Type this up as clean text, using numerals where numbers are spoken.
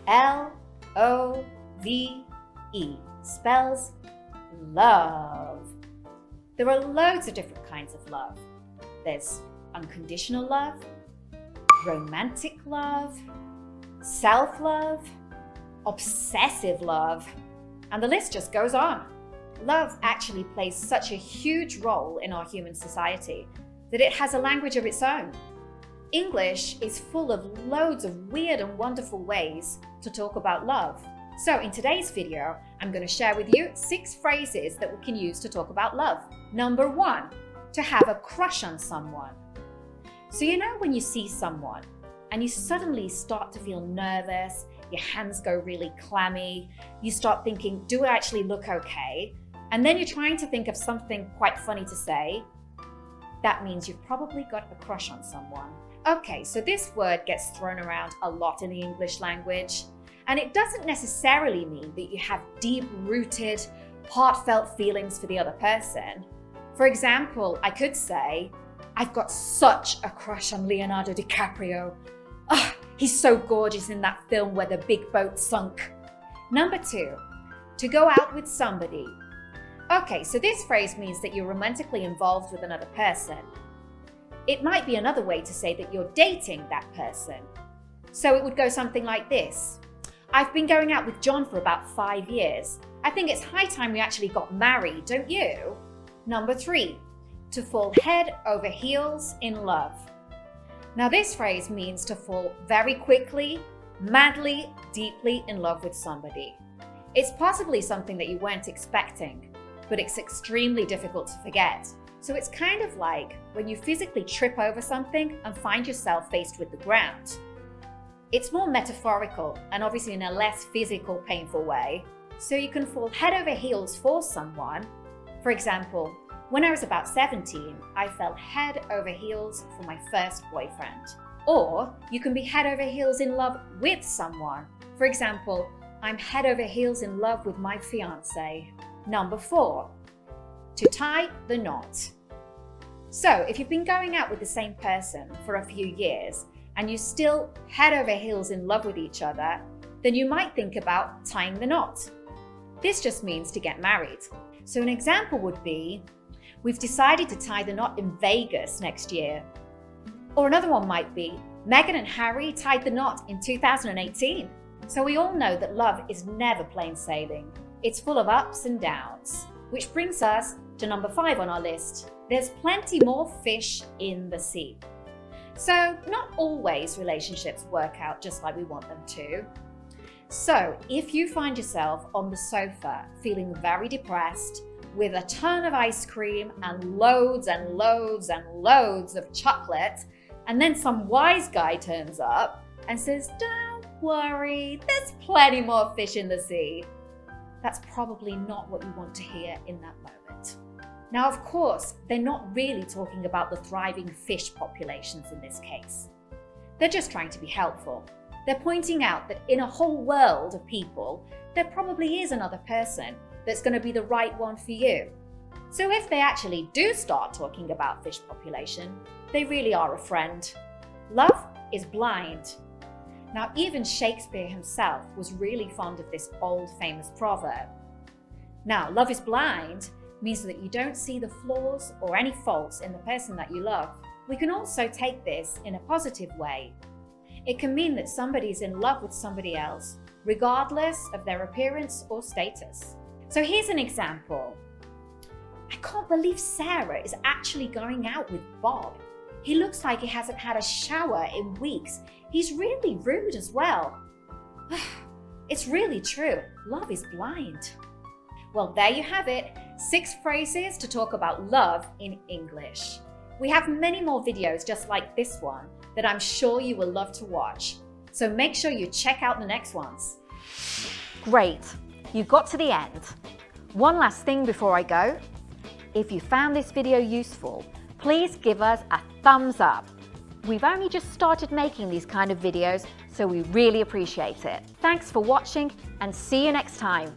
L-O-V-E, spells love. There are loads of different kinds of love. There's unconditional love, romantic love, self-love, obsessive love, and the list just goes on. Love actually plays such a huge role in our human society that it has a language of its own. English is full of loads of weird and wonderful ways to talk about love. So in today's video, I'm going to share with you 6 phrases that we can use to talk about love. Number 1, to have a crush on someone. So you know when you see someone and you suddenly start to feel nervous, your hands go really clammy, you start thinking, do I actually look okay? And then you're trying to think of something quite funny to say. That means you've probably got a crush on someone. Okay, so this word gets thrown around a lot in the English language. And it doesn't necessarily mean that you have deep-rooted, heartfelt feelings for the other person. For example, I could say, I've got such a crush on Leonardo DiCaprio. Oh, he's so gorgeous in that film where the big boat sunk. Number 2, to go out with somebody. Okay, so this phrase means that you're romantically involved with another person. It might be another way to say that you're dating that person. So it would go something like this. I've been going out with John for about 5 years. I think it's high time we actually got married, don't you? Number 3, to fall head over heels in love. Now this phrase means to fall very quickly, madly, deeply in love with somebody. It's possibly something that you weren't expecting, but it's extremely difficult to forget. So it's kind of like when you physically trip over something and find yourself faced with the ground. It's more metaphorical and obviously in a less physical, painful way. So you can fall head over heels for someone. For example, when I was about 17, I fell head over heels for my first boyfriend. Or you can be head over heels in love with someone. For example, I'm head over heels in love with my fiance. Number 4, to tie the knot. So if you've been going out with the same person for a few years and you're still head over heels in love with each other, then you might think about tying the knot. This just means to get married. So an example would be, we've decided to tie the knot in Vegas next year. Or another one might be, Meghan and Harry tied the knot in 2018. So we all know that love is never plain sailing. It's full of ups and downs. Which brings us to number 5 on our list. There's plenty more fish in the sea. So not always relationships work out just like we want them to. So if you find yourself on the sofa feeling very depressed with a ton of ice cream and loads and loads and loads of chocolate, and then some wise guy turns up and says, don't worry, there's plenty more fish in the sea. That's probably not what you want to hear in that moment. Now, of course, they're not really talking about the thriving fish populations in this case. They're just trying to be helpful. They're pointing out that in a whole world of people, there probably is another person that's going to be the right one for you. So if they actually do start talking about fish population, they really are a friend. Love is blind. Now, even Shakespeare himself was really fond of this old famous proverb. Now, love is blind means that you don't see the flaws or any faults in the person that you love. We can also take this in a positive way. It can mean that somebody's in love with somebody else, regardless of their appearance or status. So here's an example. I can't believe Sarah is actually going out with Bob. He looks like he hasn't had a shower in weeks. He's really rude as well. It's really true. Love is blind. Well, there you have it. 6 phrases to talk about love in English. We have many more videos just like this one that I'm sure you will love to watch. So make sure you check out the next ones. Great, you got to the end. One last thing before I go. If you found this video useful, please give us a thumbs up. We've only just started making these kind of videos, so we really appreciate it. Thanks for watching and see you next time.